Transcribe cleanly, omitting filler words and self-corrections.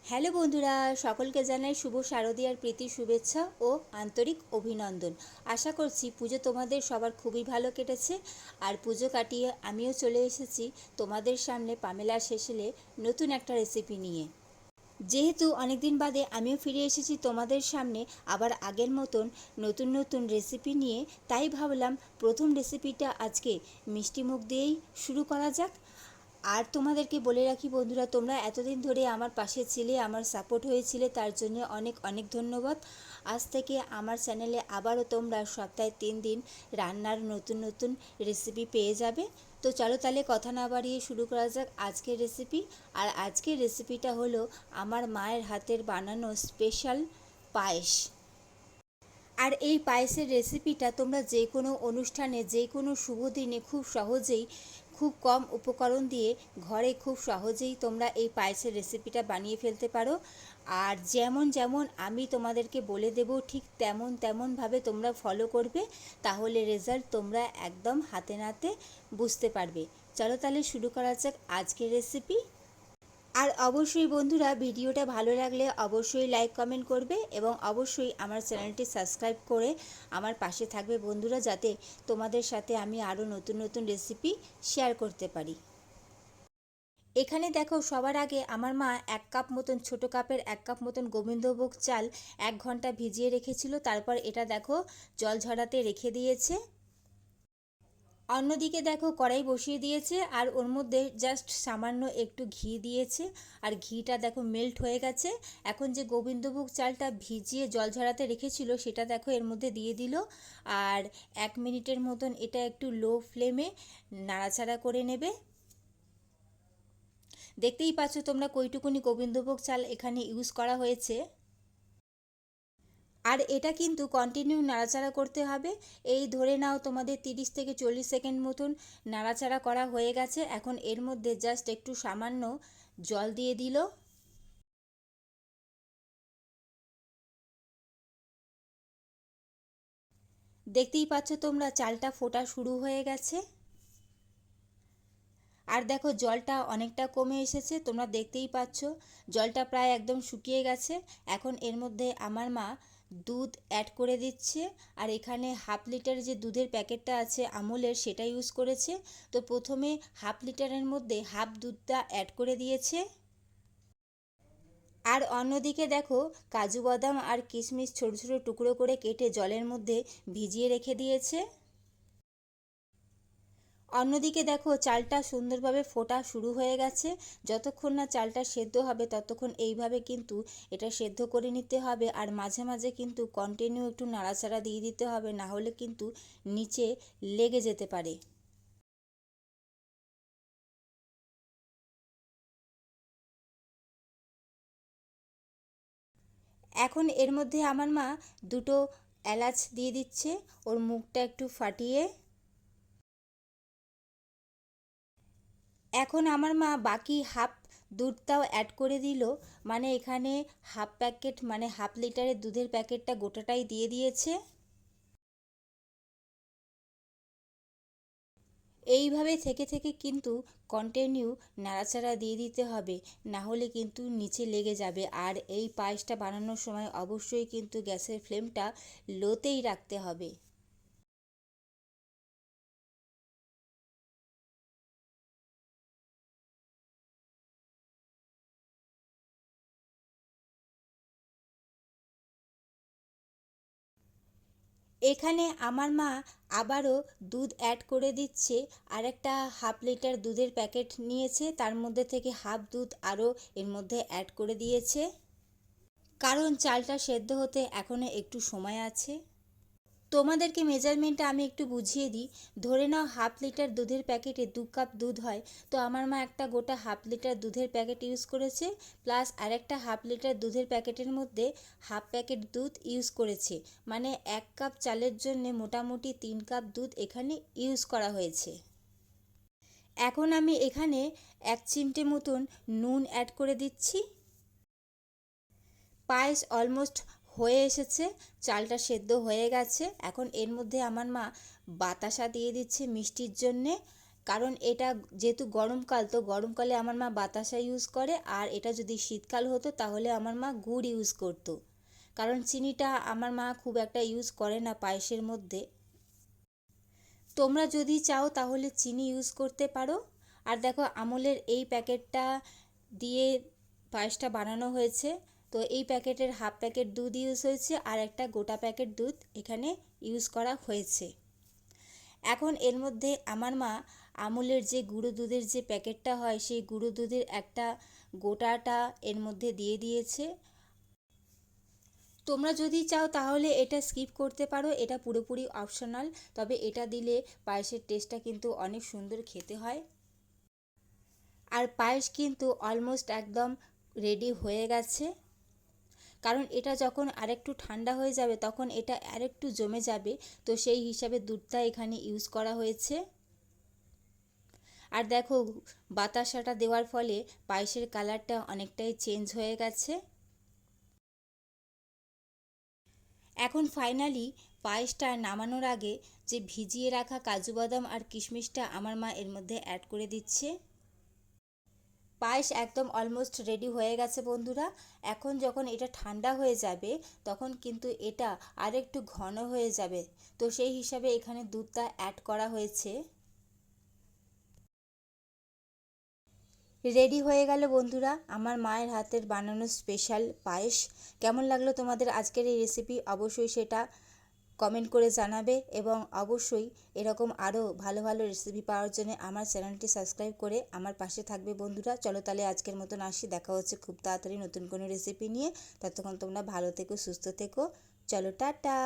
Hello বন্ধুরা, সকলকে জানাই শুভ শারদীয়ার প্রীতি শুভেচ্ছা ও আন্তরিক অভিনন্দন। আশা করছি পুজো তোমাদের সবার খুবই ভালো কেটেছে। আর পুজো কাটিয়ে আমিও চলে এসেছি তোমাদের সামনে পামেলার শেষেলে নতুন একটা রেসিপি নিয়ে। যেহেতু অনেকদিন বাদে আমিও ফিরে এসেছি তোমাদের সামনে আবার আগের মতন নতুন নতুন রেসিপি নিয়ে, তাই ভাবলাম প্রথম রেসিপিটা আজকে মিষ্টি মুখ দিয়েই শুরু করা যাক। আর তোমাদেরকে বলে রাখি বন্ধুরা, তোমরা এতদিন ধরে আমার পাশে ছিলে, আমার সাপোর্ট হয়েছিলে, তার জন্য অনেক অনেক ধন্যবাদ। আজ থেকে আমার চ্যানেলে আবারও তোমরা সপ্তাহে 3 দিন রান্নার নতুন নতুন রেসিপি পেয়ে যাবে। তো চলো তাহলে কথা না বাড়িয়ে শুরু করা যাক আজকের রেসিপি। আর আজকের রেসিপিটা হলো আমার মায়ের হাতের বানানো স্পেশাল পায়েস। আর এই পায়েসের রেসিপিটা তোমরা যে কোনো অনুষ্ঠানে, যে কোনো শুভ দিনে খুব সহজেই, খুব কম উপকরণ দিয়ে ঘরে খুব সহজেই তোমরা এই পায়েসের রেসিপিটা বানিয়ে ফেলতে পারো। আর যেমন যেমন আমি তোমাদেরকে বলে দেব ঠিক তেমন তেমনভাবে তোমরা ফলো করবে, তাহলে রেজাল্ট তোমরা একদম হাতে নাতে বুঝতে পারবে। চলো তাহলে শুরু করা যাক আজকের রেসিপি। আর অবশ্যই বন্ধুরা, ভিডিওটা ভালো লাগলে অবশ্যই লাইক কমেন্ট করবে এবং অবশ্যই আমার চ্যানেলটি সাবস্ক্রাইব করে আমার পাশে থাকবে বন্ধুরা, যাতে তোমাদের সাথে আমি আরও নতুন নতুন রেসিপি শেয়ার করতে পারি। এখানে দেখো, সবার আগে আমার মা 1 কাপ মতন, ছোটো কাপের 1 কাপ মতন গোবিন্দভোগ চাল 1 ঘন্টা ভিজিয়ে রেখেছিল। তারপর এটা দেখো জল ঝরাতে রেখে দিয়েছে। অন্যদিকে দেখো কড়াই বসিয়ে দিয়েছে আর ওর মধ্যে জাস্ট সামান্য একটু ঘি দিয়েছে। আর ঘিটা দেখো মেল্ট হয়ে গেছে। এখন যে গোবিন্দভোগ চালটা ভিজিয়ে জল ঝরাতে রেখেছিল সেটা দেখো এর মধ্যে দিয়ে দিল। আর 1 মিনিটের মতন এটা একটু লো ফ্লেমে নাড়াচাড়া করে নেবে। দেখতেই পাচ্ছ তোমরা কইটুকুনি গোবিন্দভোগ চাল এখানে ইউজ করা হয়েছে। আর এটা কিন্তু কন্টিনিউ নাড়াচাড়া করতে হবে। এই ধরে নাও তোমাদের 30 থেকে 40 সেকেন্ড মতন নাড়াচাড়া করা হয়ে গেছে। এখন এর মধ্যে জাস্ট একটু সামান্য জল দিয়ে দিল। দেখতেই পাচ্ছ তোমরা চালটা ফোটা শুরু হয়ে গেছে। আর দেখো জলটা অনেকটা কমে এসেছে, তোমরা দেখতেই পাচ্ছ জলটা প্রায় একদম শুকিয়ে গেছে। এখন এর মধ্যে আমার মা দুধ অ্যাড করে দিচ্ছে। আর এখানে 1/2 লিটার যে দুধের প্যাকেটটা আছে আমুলের, সেটা ইউজ করেছে। তো প্রথমে 1/2 লিটারের মধ্যে হাফ দুধটা অ্যাড করে দিয়েছে। আর অন্যদিকে দেখো কাজু বাদাম আর কিশমিশ ছোটো ছোটো টুকরো করে কেটে জলের মধ্যে ভিজিয়ে রেখে দিয়েছে। অন্যদিকে দেখো চালটা সুন্দরভাবে ফোটা শুরু হয়ে গেছে। যতক্ষণ না চালটা সেদ্ধ হবে ততক্ষণ এইভাবে কিন্তু এটা সেদ্ধ করে নিতে হবে। আর মাঝে মাঝে কিন্তু কন্টিনিউ একটু নাড়াচাড়া দিয়ে দিতে হবে, না হলে কিন্তু নিচে লেগে যেতে পারে। এখন এর মধ্যে আমার মা দুটো এলাচ দিয়ে দিচ্ছে, ওর মুখটা একটু ফাটিয়ে। এখন আমার মা বাকি হাফ দুধটাও অ্যাড করে দিল। মানে এখানে হাফ প্যাকেট, মানে 1/2 লিটারের দুধের প্যাকেটটা গোটাটাই দিয়ে দিয়েছে। এইভাবে থেকে থেকে কিন্তু কন্টিনিউ নাড়াচাড়া দিয়ে দিতে হবে, না হলে কিন্তু নিচে লেগে যাবে। আর এই পায়েসটা বানানোর সময় অবশ্যই কিন্তু গ্যাসের ফ্লেমটা লোতেই রাখতে হবে। এখানে আমার মা আবারও দুধ অ্যাড করে দিচ্ছে। আর একটা 1/2 লিটার দুধের প্যাকেট নিয়েছে, তার মধ্যে থেকে হাফ দুধ আরও এর মধ্যে অ্যাড করে দিয়েছে, কারণ চালটা সেদ্ধ হতে এখনও একটু সময় আছে। তোমাদেরকে মেজারমেন্টটা আমি একটু বুঝিয়ে দিই। ধরে নাও 1/2 লিটার দুধের প্যাকেটে 2 কাপ দুধ হয়, তো আমার মা একটা গোটা 1/2 লিটার দুধের প্যাকেট ইউজ করেছে, প্লাস আরেকটা 1/2 লিটার দুধের প্যাকেটের মধ্যে হাফ প্যাকেট দুধ ইউজ করেছে। মানে 1 কাপ চালের জন্য মোটামুটি 3 কাপ দুধ এখানে ইউজ করা হয়েছে। এখন আমি এখানে 1 চিমটে মতন নুন অ্যাড করে দিচ্ছি। পায়েস অলমোস্ট হয়ে এসেছে, চালটা সেদ্ধ হয়ে গেছে। এখন এর মধ্যে আমার মা বাতাসা দিয়ে দিচ্ছে মিষ্টির জন্যে। কারণ এটা যেহেতু গরমকাল, তো গরমকালে আমার মা বাতাসা ইউজ করে, আর এটা যদি শীতকাল হতো তাহলে আমার মা গুড় ইউজ করতো। কারণ চিনিটা আমার মা খুব একটা ইউজ করে না পায়েসের মধ্যে। তোমরা যদি চাও তাহলে চিনি ইউজ করতে পারো। আর দেখো আমুলের এই প্যাকেটটা দিয়ে পায়েসটা বানানো হয়েছে। তো এই প্যাকেটের হাফ প্যাকেট দুধ ইউজ হয়েছে, আর একটা গোটা প্যাকেট দুধ এখানে ইউজ করা হয়েছে। এখন এর মধ্যে আমার মা আমুলের যে গুঁড়ো দুধের যে প্যাকেটটা হয়, সেই গুঁড়ো দুধের একটা গোটাটা এর মধ্যে দিয়ে দিয়েছে। তোমরা যদি চাও তাহলে এটা স্কিপ করতে পারো, এটা পুরোপুরি অপশনাল। তবে এটা দিলে পায়েসের টেস্টটা কিন্তু অনেক সুন্দর খেতে হয়। আর পায়েস কিন্তু অলমোস্ট একদম রেডি হয়ে গেছে। কারণ এটা যখন আরেকটু ঠান্ডা হয়ে যাবে তখন এটা আরেকটু জমে যাবে, তো সেই হিসাবে দুধটা এখানে ইউজ করা হয়েছে। আর দেখো বাতাসাটা দেওয়ার ফলে পায়েসের কালারটা অনেকটাই চেঞ্জ হয়ে গেছে। এখন ফাইনালি পায়েসটা নামানোর আগে যে ভিজিয়ে রাখা কাজু বাদাম আর কিশমিশটা আমার মা এর মধ্যে অ্যাড করে দিচ্ছে। পায়েস একদম অলমোস্ট রেডি হয়ে গেছে বন্ধুরা। এখন যখন এটা ঠান্ডা হয়ে যাবে তখন কিন্তু এটা আরেকটু ঘন হয়ে যাবে, তো সেই হিসাবে এখানে দুধটা অ্যাড করা হয়েছে। রেডি হয়ে গেল বন্ধুরা আমার মায়ের হাতের বানানো স্পেশাল পায়েস। কেমন লাগলো তোমাদের আজকের এই রেসিপি অবশ্যই সেটা কমেন্ট করে জানাবে, এবং অবশ্যই এরকম আরও ভালো ভালো রেসিপি পাওয়ার জন্য আমার চ্যানেলটি সাবস্ক্রাইব করে আমার পাশে থাকবে বন্ধুরা। চলো তাহলে আজকের মতন আসি, দেখা হচ্ছে খুব তাড়াতাড়ি নতুন কোনো রেসিপি নিয়ে। ততক্ষণ তোমরা ভালো থেকো, সুস্থ থেকো। চলো টাটা।